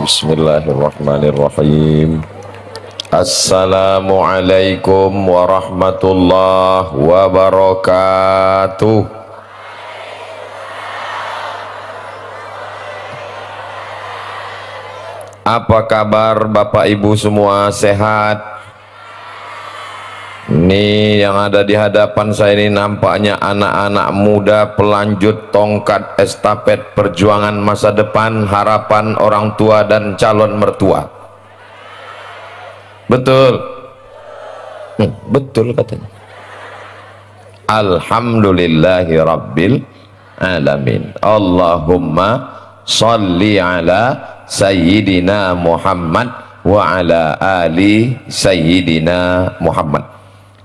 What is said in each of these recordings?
Bismillahirrahmanirrahim. Assalamualaikum warahmatullahi wabarakatuh. Apa kabar Bapak Ibu semua, sehat? Ini yang ada di hadapan saya ini nampaknya anak-anak muda pelanjut tongkat estafet perjuangan masa depan, harapan orang tua dan calon mertua. Betul? Betul katanya. Alhamdulillahi Rabbil Alamin. Allahumma salli ala Sayyidina Muhammad wa ala ali Sayyidina Muhammad.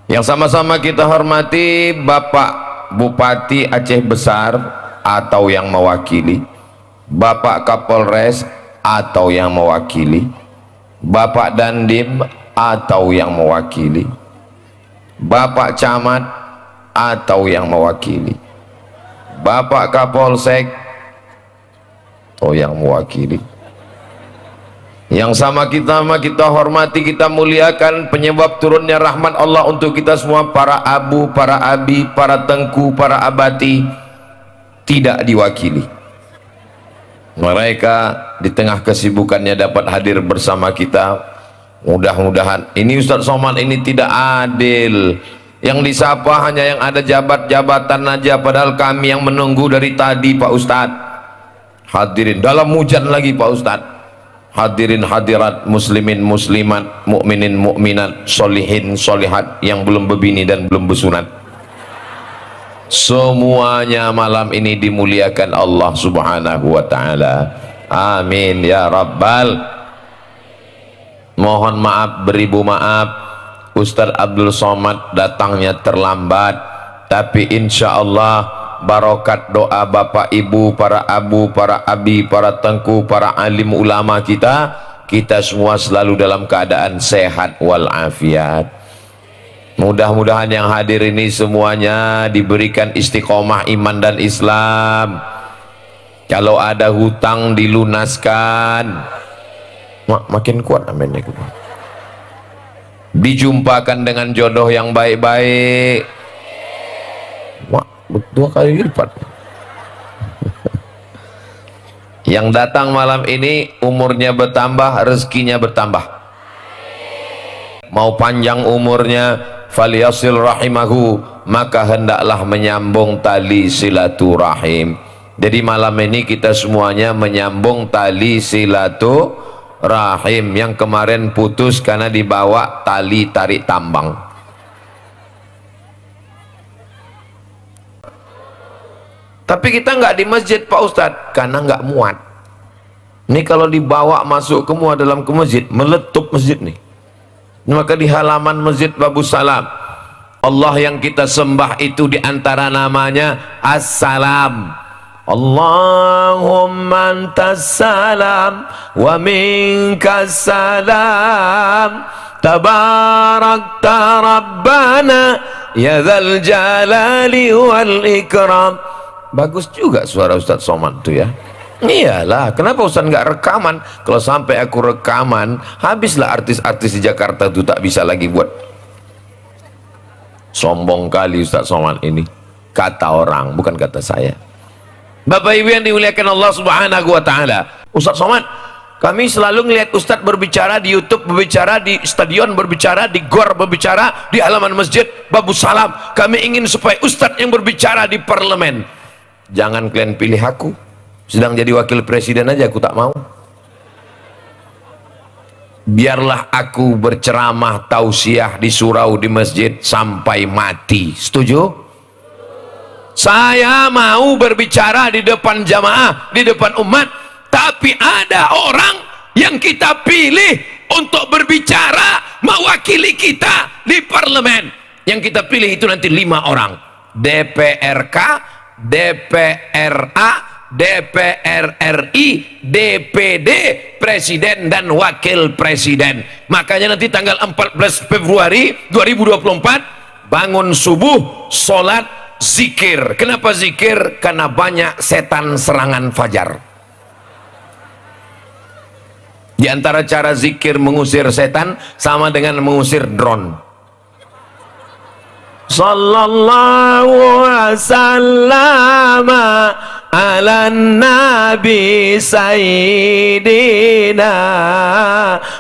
Yang sama-sama kita hormati Bapak Bupati Aceh Besar atau yang mewakili, Bapak Kapolres atau yang mewakili, Bapak Dandim atau yang mewakili, Bapak Camat atau yang mewakili, Bapak Kapolsek atau yang mewakili. Yang sama kita hormati, kita muliakan, penyebab turunnya rahmat Allah untuk kita semua, para abu, para abi, para tengku, para abati tidak diwakili. Mereka di tengah kesibukannya dapat hadir bersama kita. Mudah-mudahan ini Ustadz Somad ini tidak adil, yang disapa hanya yang ada jabat-jabatan aja, padahal kami yang menunggu dari tadi Pak Ustadz. Hadirin dalam hujan lagi Pak Ustadz. Hadirin hadirat, muslimin muslimat, mukminin mukminat, solihin solihat yang belum berbini dan belum bersunat, semuanya malam ini dimuliakan Allah subhanahu wa ta'ala. Amin ya rabbal. Mohon maaf, beribu maaf, Ustadz Abdul Somad datangnya terlambat, tapi insya Allah barokat doa Bapak Ibu, para abu, para abi, para tengku, para alim ulama kita semua selalu dalam keadaan sehat walafiat. Mudah-mudahan yang hadir ini semuanya diberikan istiqomah iman dan Islam. Kalau ada hutang dilunaskan, makin kuat amin. Dijumpakan dengan jodoh yang baik-baik, dua kali lipat. Yang datang malam ini umurnya bertambah, rezekinya bertambah. Mau panjang umurnya, falyasil rahimahu, maka hendaklah menyambung tali silaturahim. Jadi malam ini kita semuanya menyambung tali silaturahim yang kemarin putus karena dibawa tali tarik tambang. Tapi kita nggak di masjid Pak Ustadz karena nggak muat. Ini kalau dibawa masuk semua dalam ke masjid, meletup masjid nih. Maka di halaman masjid Babus Salam, Allah yang kita sembah itu diantara namanya As-Salam. Allahumma antas salam wa minkas salam, tabarakta rabbana ya dzal jalali wal ikram. Bagus juga suara Ustadz Somad tuh ya. Iyalah, kenapa Ustadz nggak rekaman? Kalau sampai aku rekaman, habislah artis-artis di Jakarta tuh tak bisa lagi buat. Sombong kali Ustadz Somad ini. Kata orang, bukan kata saya. Bapak Ibu yang dimuliakan Allah subhanahu wa ta'ala, Ustadz Somad, kami selalu ngelihat Ustadz berbicara di YouTube, berbicara di stadion, berbicara di gor, berbicara di halaman masjid Babus Salam. Kami ingin supaya Ustadz yang berbicara di parlemen. Jangan kalian pilih aku, sedang jadi wakil presiden aja aku tak mau. Biarlah aku berceramah tausiah di surau di masjid sampai mati. Setuju? Saya mau berbicara di depan jamaah, di depan umat, tapi ada orang yang kita pilih untuk berbicara mewakili kita di parlemen. Yang kita pilih itu nanti 5 orang, DPRK, DPRA, DPR RI, DPD, Presiden dan Wakil Presiden. Makanya nanti tanggal 14 Februari 2024 bangun subuh, sholat, zikir. Kenapa zikir? Karena banyak setan serangan fajar. Di antara cara zikir mengusir setan sama dengan mengusir drone. Sallallahu wasallam ala nabi sayyidina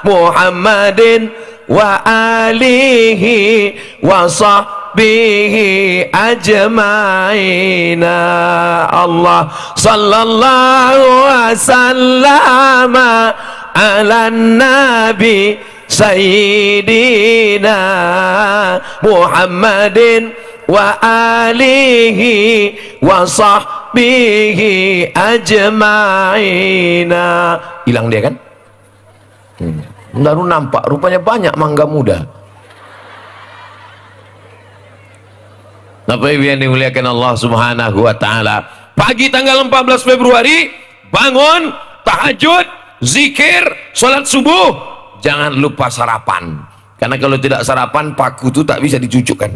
Muhammadin wa alihi wa sahbihi ajmaina. Allah sallallahu wasallam ala nabi sayyidina Muhammadin wa alihi wa sahbihi ajmaina. Hilang dia kan? Baru nampak, rupanya banyak mangga muda. Bapak Ibu yang dimuliakan Allah Subhanahu wa taala, pagi tanggal 14 Februari bangun, tahajud, zikir, sholat subuh, jangan lupa sarapan, karena kalau tidak sarapan paku itu tak bisa dicucukkan.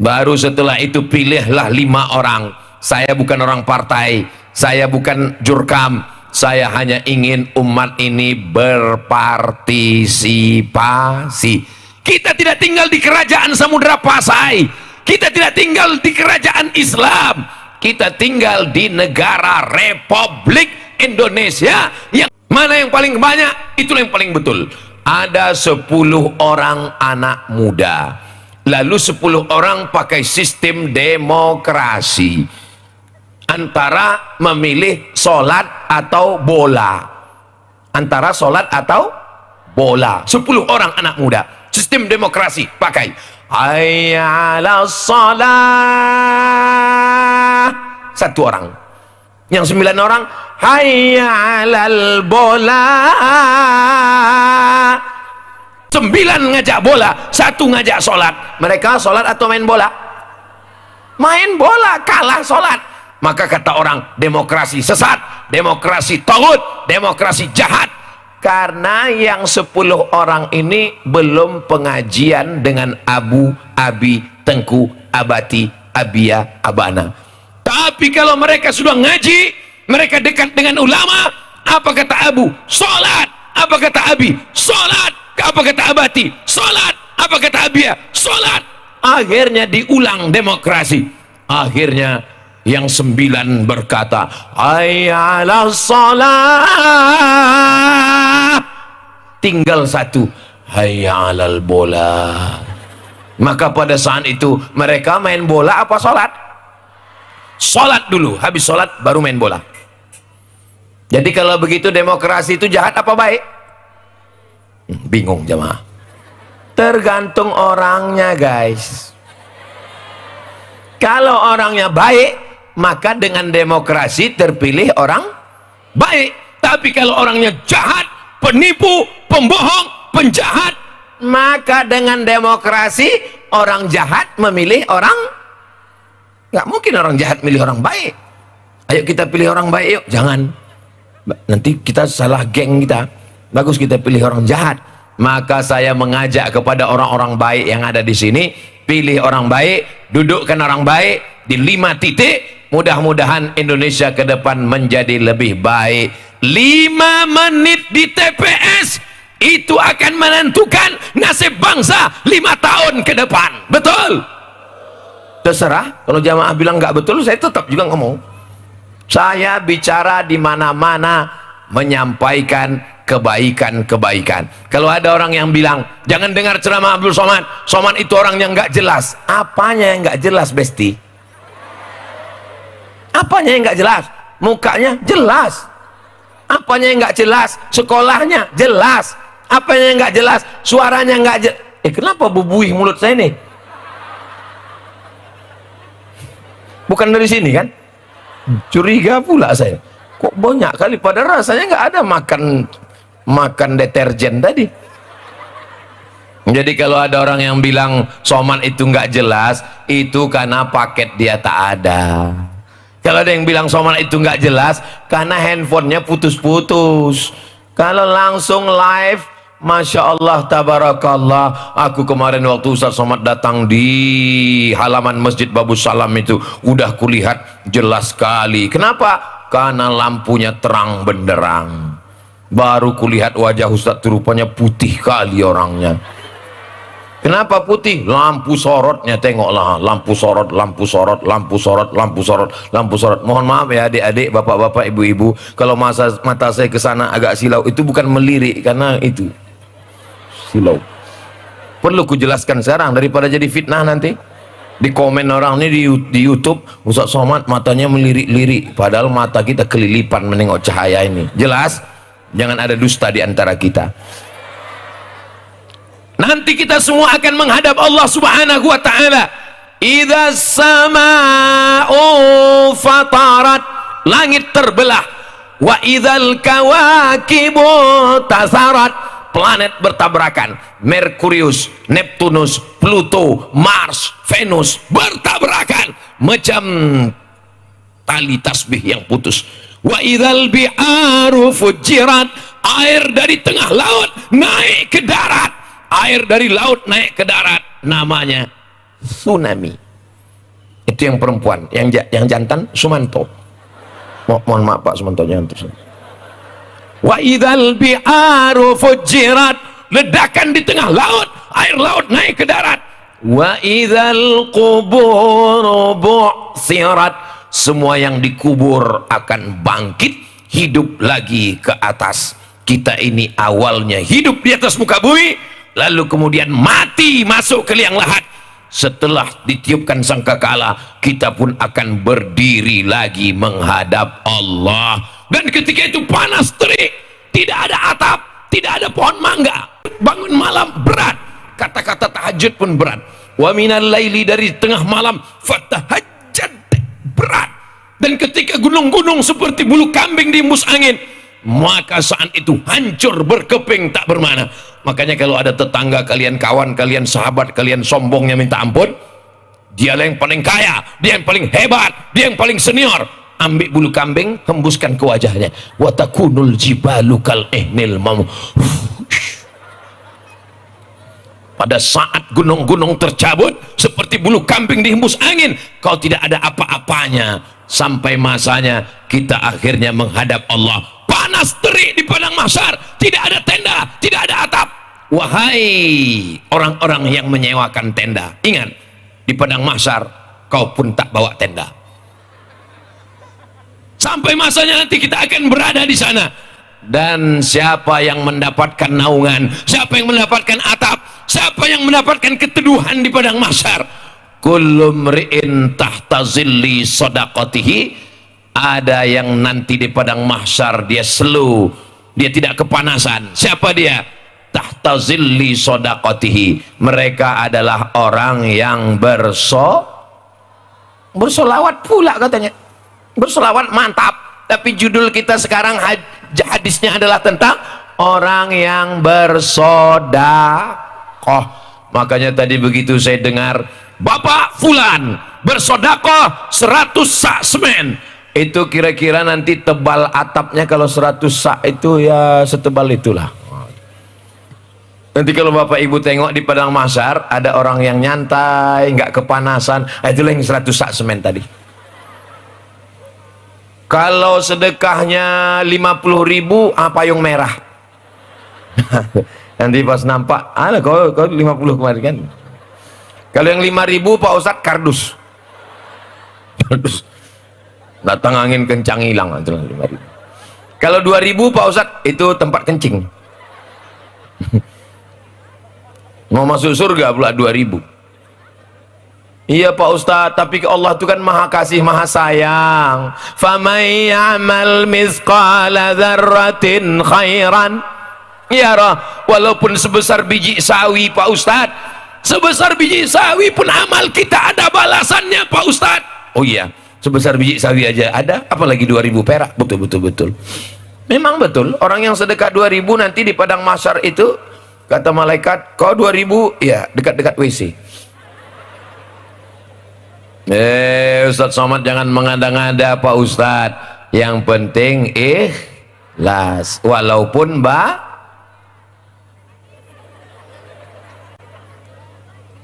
Baru setelah itu pilihlah 5 orang. Saya bukan orang partai, saya bukan jurkam, saya hanya ingin umat ini berpartisipasi. Kita tidak tinggal di kerajaan Samudra Pasai, kita tidak tinggal di kerajaan Islam, kita tinggal di negara Republik Indonesia. Yang mana yang paling banyak, itulah yang paling betul. Ada 10 orang anak muda, lalu 10 orang pakai sistem demokrasi, antara memilih sholat atau bola, antara sholat atau bola. 10 orang anak muda, sistem demokrasi pakai hayya 'alas shalah, 1 orang. Yang 9 orang hayya 'alal bola. 9 ngajak bola, 1 ngajak sholat. Mereka sholat atau main bola? Main bola, kalah sholat. Maka kata orang, demokrasi sesat, demokrasi tagut, demokrasi jahat. Karena yang 10 orang ini belum pengajian dengan Abu, Abi, Tengku, Abati, Abia, Abana. Tapi kalau mereka sudah ngaji, mereka dekat dengan ulama, apa kata Abu? Sholat. Apa kata Abi? Sholat. Apa kata Abati? Sholat. Apa kata Abia? Sholat. Akhirnya diulang demokrasi. Akhirnya yang 9 berkata hayya 'alas shalah, tinggal 1 hayya 'alal bola. Maka pada saat itu mereka main bola apa sholat? Sholat dulu, habis sholat baru main bola. Jadi kalau begitu demokrasi itu jahat apa baik? Bingung jemaah. Tergantung orangnya guys. Kalau orangnya baik, maka dengan demokrasi terpilih orang baik. Tapi kalau orangnya jahat, penipu, pembohong, penjahat, maka dengan demokrasi orang jahat memilih orang. Nggak mungkin orang jahat milih orang baik. Ayo kita pilih orang baik yuk. Jangan, nanti kita salah geng kita. Bagus kita pilih orang jahat. Maka saya mengajak kepada orang-orang baik yang ada di sini, pilih orang baik, dudukkan orang baik di 5 titik. Mudah-mudahan Indonesia ke depan menjadi lebih baik. 5 menit di TPS itu akan menentukan nasib bangsa 5 tahun ke depan. Betul? Terserah. Kalau jamaah bilang nggak betul, saya tetap juga ngomong. Saya bicara di mana-mana menyampaikan kebaikan-kebaikan. Kalau ada orang yang bilang jangan dengar ceramah Abdul Somad, Somad itu orang yang nggak jelas. Apanya yang nggak jelas, Besti? Apanya yang nggak jelas? Mukanya jelas. Apanya yang nggak jelas? Sekolahnya jelas. Apanya yang nggak jelas? Suaranya nggak jelas. Kenapa bubuih mulut saya ini? Bukan dari sini kan? Curiga pula saya. Kok banyak kali, pada rasanya nggak ada makan deterjen tadi. Jadi kalau ada orang yang bilang Somad itu nggak jelas, itu karena paket dia tak ada. Kalau ada yang bilang Somad itu nggak jelas, karena handphonenya putus-putus. Kalau langsung live, Masya Allah, tabarakallah. Aku kemarin waktu Ustaz Somad datang di halaman Masjid Babus Salam itu, udah kulihat jelas sekali. Kenapa? Karena lampunya terang benderang. Baru kulihat wajah Ustaz itu rupanya putih kali orangnya. Kenapa putih? Lampu sorotnya, tengoklah, lampu sorot, lampu sorot, lampu sorot, lampu sorot, lampu sorot. Mohon maaf ya adik-adik, bapak-bapak, ibu-ibu, kalau mata saya ke sana agak silau, itu bukan melirik, karena itu silau. Perlu kujelaskan sekarang daripada jadi fitnah nanti. Di komen orang ini di YouTube, Ustaz Somad matanya melirik-lirik, padahal mata kita kelilipan menengok cahaya ini. Jelas? Jangan ada dusta di antara kita. Nanti kita semua akan menghadap Allah Subhanahu wa taala. Idza sama'u fatarat, langit terbelah. Wa idzal kawakibu tasarat, planet bertabrakan. Merkurius, Neptunus, Pluto, Mars, Venus bertabrakan macam tali tasbih yang putus. Wa idzal bi'aru fujirat, air dari tengah laut naik ke darat. Air dari laut naik ke darat, namanya tsunami. Itu yang perempuan, yang jantan Sumanto. Mohon maaf Pak Sumanto, jangan terus. Wa idzal bi'aru fujirat, ledakan di tengah laut, air laut naik ke darat. Wa idzal qubur bu'sirat, semua yang dikubur akan bangkit, hidup lagi ke atas. Kita ini awalnya hidup di atas muka bumi, lalu kemudian mati masuk ke liang lahat. Setelah ditiupkan sangkakala, kita pun akan berdiri lagi menghadap Allah. Dan ketika itu panas terik, tidak ada atap, tidak ada pohon mangga. Bangun malam berat, kata-kata tahajud pun berat. Wa minal laili, dari tengah malam, fatahajjad, berat. Dan ketika gunung-gunung seperti bulu kambing diembus angin, maka saat itu hancur berkeping tak bermana. Makanya kalau ada tetangga kalian, kawan kalian, sahabat kalian sombongnya minta ampun, dia yang paling kaya, dia yang paling hebat, dia yang paling senior, ambil bulu kambing, hembuskan ke wajahnya. Wa takunul jibalu kal ihnil mam. Pada saat gunung-gunung tercabut seperti bulu kambing dihembus angin, kau tidak ada apa-apanya. Sampai masanya kita akhirnya menghadap Allah. Panas terik di padang mahsyar, tidak ada tenda, tidak ada atap. Wahai orang-orang yang menyewakan tenda, ingat, di padang mahsyar kau pun tak bawa tenda. Sampai masanya nanti kita akan berada di sana. Dan siapa yang mendapatkan naungan, siapa yang mendapatkan atap, siapa yang mendapatkan keteduhan di padang mahsyar, kullu mri'in tahta zilli shadaqatihi, ada yang nanti di padang mahsyar dia slow, dia tidak kepanasan. Siapa dia? Tahta zilli shadaqatihi, mereka adalah orang yang bersolawat pula katanya. Bersolawat mantap, tapi judul kita sekarang hadisnya adalah tentang orang yang bersodakoh. Makanya tadi begitu saya dengar Bapak Fulan bersodakoh 100 sak semen, itu kira-kira nanti tebal atapnya kalau 100 sak itu ya setebal itulah. Nanti kalau Bapak Ibu tengok di padang mahsyar ada orang yang nyantai, nggak kepanasan, itulah yang 100 sak semen tadi. Kalau sedekahnya 50.000, payung merah. Nanti pas nampak, kau 50 kemarin kan. Kalau yang 5.000 Pak Ustadz, kardus. Datang angin kencang hilang. 5.000. Kalau 2.000 Pak Ustadz, itu tempat kencing. Mau masuk surga pula 2.000. Iya Pak Ustadz, tapi Allah itu kan maha kasih, maha sayang. Faman ya'mal mithqala dzarratin khairan yarah, walaupun sebesar biji sawi Pak Ustadz, sebesar biji sawi pun amal kita ada balasannya Pak Ustadz. Oh iya, sebesar biji sawi aja ada, apalagi 2.000 perak. Betul. Memang betul, orang yang sedekah 2.000 nanti di padang mahsyar itu kata malaikat, kau 2.000 ya dekat-dekat WC. Ustadz Somad jangan mengada-ngada Pak Ustadz, yang penting ikhlas, walaupun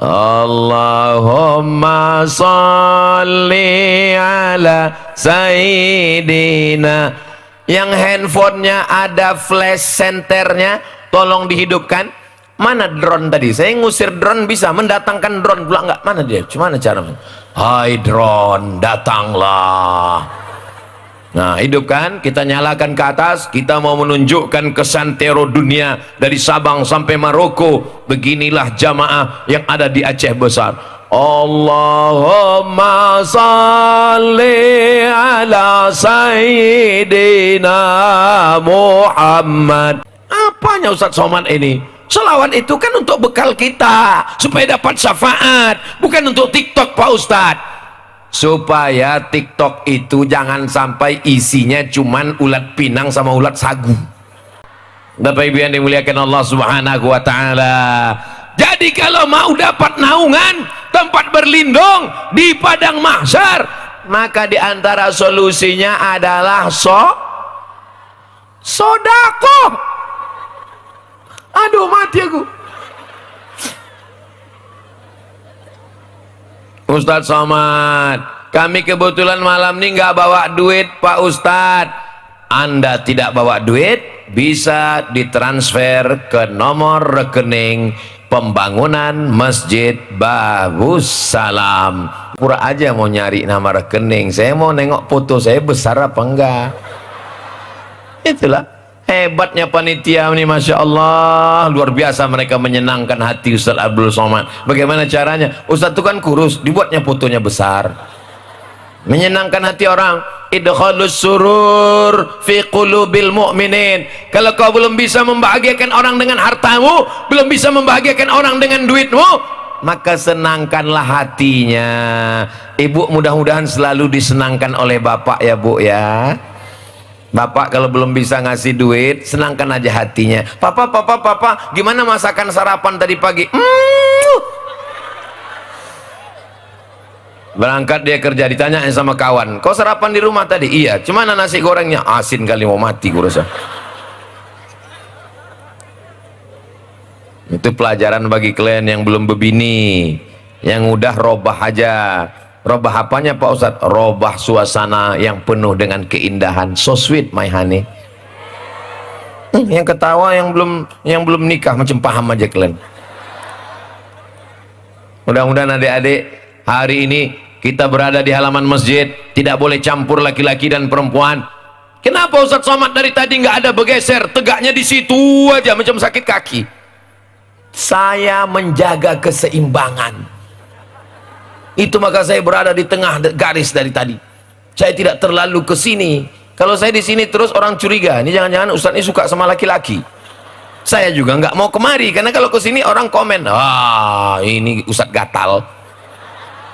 Allahumma salli ala sayyidina yang handphonenya ada flash senternya tolong dihidupkan. Mana drone tadi? Saya ngusir drone bisa, mendatangkan drone pula enggak. Mana dia? Gimana caranya? Hai drone, datanglah. Nah, hidupkan, kita nyalakan ke atas. Kita mau menunjukkan ke santero dunia dari Sabang sampai Maroko. Beginilah jamaah yang ada di Aceh Besar. Allahumma salli ala sayyidina Muhammad. Apanya Ustaz Somad ini? Selawat itu kan untuk bekal kita supaya dapat syafaat, bukan untuk TikTok Pak Ustadz. Supaya TikTok itu jangan sampai isinya cuman ulat pinang sama ulat sagu. Bapak Ibu yang dimuliakan Allah Subhanahu wa taala. Jadi kalau mau dapat naungan, tempat berlindung di padang mahsyar, maka di antara solusinya adalah sodako. Aduh, mati aku. Ustadz Somad, kami kebetulan malam ini nggak bawa duit Pak Ustadz. Anda tidak bawa duit, bisa ditransfer ke nomor rekening pembangunan Masjid Babus Salam. Pura aja mau nyari nama rekening, saya mau nengok foto saya besar apa enggak. Itulah hebatnya panitia ini, Masya Allah, luar biasa mereka menyenangkan hati Ustaz Abdul Somad. Bagaimana caranya? Ustaz itu kan kurus, dibuatnya fotonya besar, menyenangkan hati orang. Idkhalus surur fi qulubil mu'minin. Kalau kau belum bisa membahagiakan orang dengan hartamu, belum bisa membahagiakan orang dengan duitmu, maka senangkanlah hatinya. Ibu mudah-mudahan selalu disenangkan oleh bapak ya Bu ya. Bapak kalau belum bisa ngasih duit, senangkan aja hatinya. Papa, gimana masakan sarapan tadi pagi? Berangkat dia kerja, ditanyain sama kawan, kau sarapan di rumah tadi? Iya. Cuman nasi gorengnya asin kali, mau mati gue rasa. Itu pelajaran bagi kalian yang belum berbini, yang udah robah aja. Robah apanya Pak Ustadz? Robah suasana yang penuh dengan keindahan. So sweet my honey. Yang ketawa yang belum nikah macam paham aja kalian. Mudah-mudahan adik-adik hari ini kita berada di halaman masjid, tidak boleh campur laki-laki dan perempuan. Kenapa Ustadz Somad dari tadi nggak ada bergeser, tegaknya di situ aja macam sakit kaki? Saya menjaga keseimbangan. Itu maka saya berada di tengah garis dari tadi. Saya tidak terlalu ke sini. Kalau saya di sini terus orang curiga, ini jangan-jangan Ustadz ini suka sama laki-laki. Saya juga nggak mau kemari, karena kalau ke sini orang komen, ini Ustadz gatal.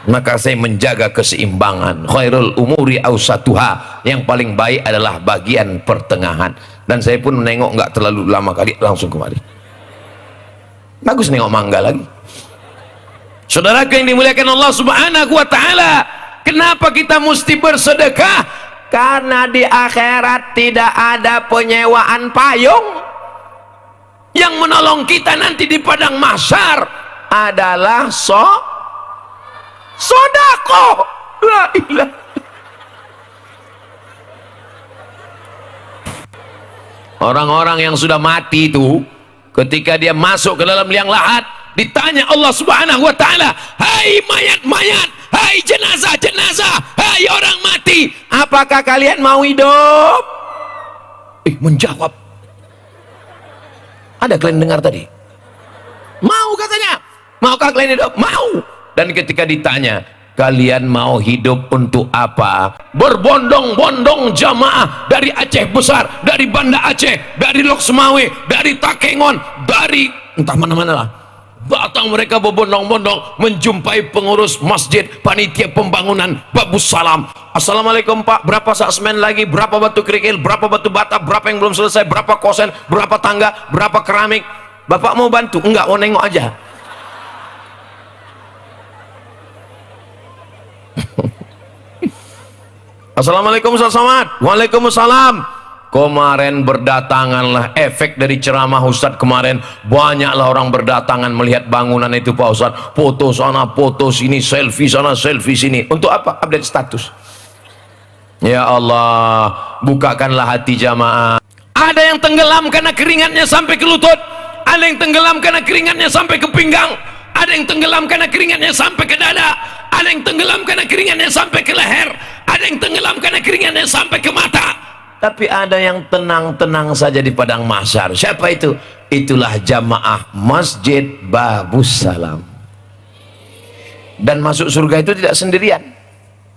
Maka saya menjaga keseimbangan. Khairul umuri awsatuha, yang paling baik adalah bagian pertengahan. Dan saya pun menengok nggak terlalu lama kali, langsung kemari. Bagus nengok mangga lagi. Saudaraku yang dimuliakan Allah Subhanahu wa taala, kenapa kita mesti bersedekah? Karena di akhirat tidak ada penyewaan payung. Yang menolong kita nanti di padang mahsyar adalah sodako. La ilah. Orang-orang yang sudah mati itu, ketika dia masuk ke dalam liang lahat, ditanya Allah Subhanahu wa taala, hai mayat-mayat, hai jenazah-jenazah, hai orang mati, apakah kalian mau hidup? Menjawab. Ada kalian dengar tadi? Mau katanya. Maukah kalian hidup? Mau. Dan ketika ditanya, kalian mau hidup untuk apa? Berbondong-bondong jamaah dari Aceh Besar, dari Banda Aceh, dari Lok Semawe, dari Takengon, dari entah mana-mana lah, datang mereka berbondong-bondong menjumpai pengurus masjid, panitia pembangunan Babus Salam. Assalamualaikum Pak, berapa sak semen lagi, berapa batu kerikil, berapa batu bata, berapa yang belum selesai, berapa kosen, berapa tangga, berapa keramik. Bapak mau bantu? Enggak, mau nengok aja. Assalamualaikum Ustaz Somad. Waalaikumsalam. Kemarin berdatanganlah efek dari ceramah Ustadz kemarin, banyaklah orang berdatangan melihat bangunan itu Pak Ustadz. Foto sana, foto sini, selfie sana, selfie sini. Untuk apa? Update status. Ya Allah, bukakanlah hati jamaah. Ada yang tenggelam karena keringatnya sampai ke lutut, ada yang tenggelam karena keringatnya sampai ke pinggang, ada yang tenggelam karena keringatnya sampai ke dada, ada yang tenggelam karena keringatnya sampai ke leher, ada yang tenggelam karena keringatnya sampai ke mata. Tapi ada yang tenang-tenang saja di padang mahsyar. Siapa itu? Itulah jamaah Masjid Babus Salam. Dan masuk surga itu tidak sendirian.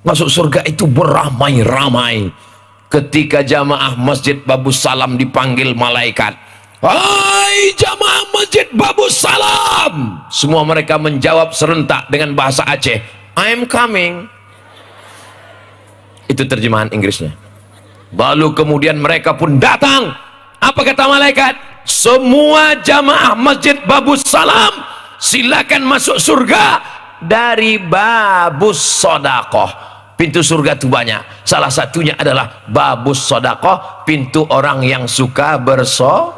Masuk surga itu beramai-ramai. Ketika jamaah Masjid Babus Salam dipanggil malaikat, hai jamaah Masjid Babus Salam, semua mereka menjawab serentak dengan bahasa Aceh, I'm coming. Itu terjemahan Inggrisnya. Lalu kemudian mereka pun datang. Apa kata malaikat? Semua jamaah Masjid Babus Salam silakan masuk surga dari Babus Sodakoh. Pintu surga itu banyak, salah satunya adalah Babus Sodakoh, pintu orang yang suka bersodakoh.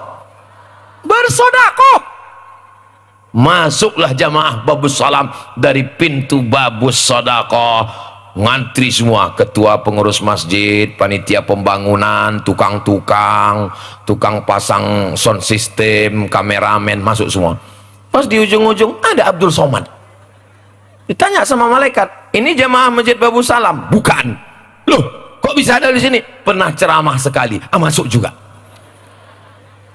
Masuklah jamaah Babus Salam dari pintu Babus Sodakoh. Ngantri semua, ketua pengurus masjid, panitia pembangunan, tukang-tukang, tukang pasang sound system, kameramen, masuk semua. Pas di ujung-ujung ada Abdul Somad. Ditanya sama malaikat, ini jamaah Masjid Babus Salam? Bukan. Loh, kok bisa ada di sini? Pernah ceramah sekali. Masuk juga.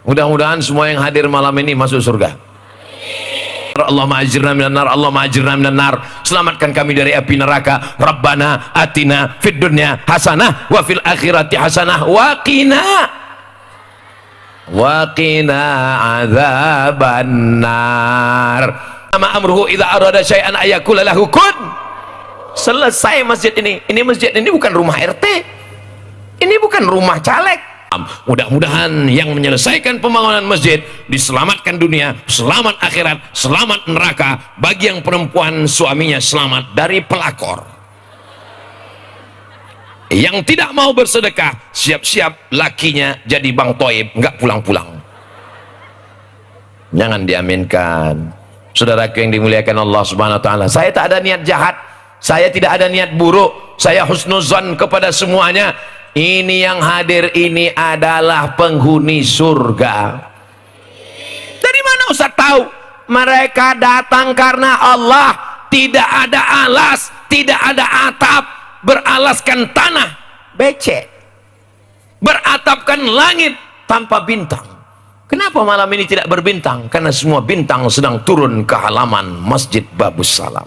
Mudah-mudahan semua yang hadir malam ini masuk surga. Allahumma ajirna minan nar, Allahumma ajirna minan nar. Selamatkan kami dari api neraka. Rabbana atina fid dunya hasanah wa fil akhirati hasanah wa qina adzabannar. Ama amruhu idza arada syai'an ayakula lahu kun. Selesai masjid ini. Ini masjid ini bukan rumah RT. Ini bukan rumah caleg. Mudah-mudahan yang menyelesaikan pembangunan masjid diselamatkan dunia, selamat akhirat, selamat neraka. Bagi yang perempuan suaminya selamat dari pelakor. Yang tidak mau bersedekah, siap-siap lakinya jadi Bang Toib, nggak pulang-pulang. Jangan diaminkan. Saudaraku yang dimuliakan Allah Subhanahu wa taala, saya tak ada niat jahat, saya tidak ada niat buruk, saya husnuzan kepada semuanya. Ini yang hadir ini adalah penghuni surga. Dari mana Ustaz tahu? Mereka datang karena Allah. Tidak ada alas, tidak ada atap, beralaskan tanah becek, beratapkan langit tanpa bintang. Kenapa malam ini tidak berbintang? Karena semua bintang sedang turun ke halaman Masjid Babus Salam.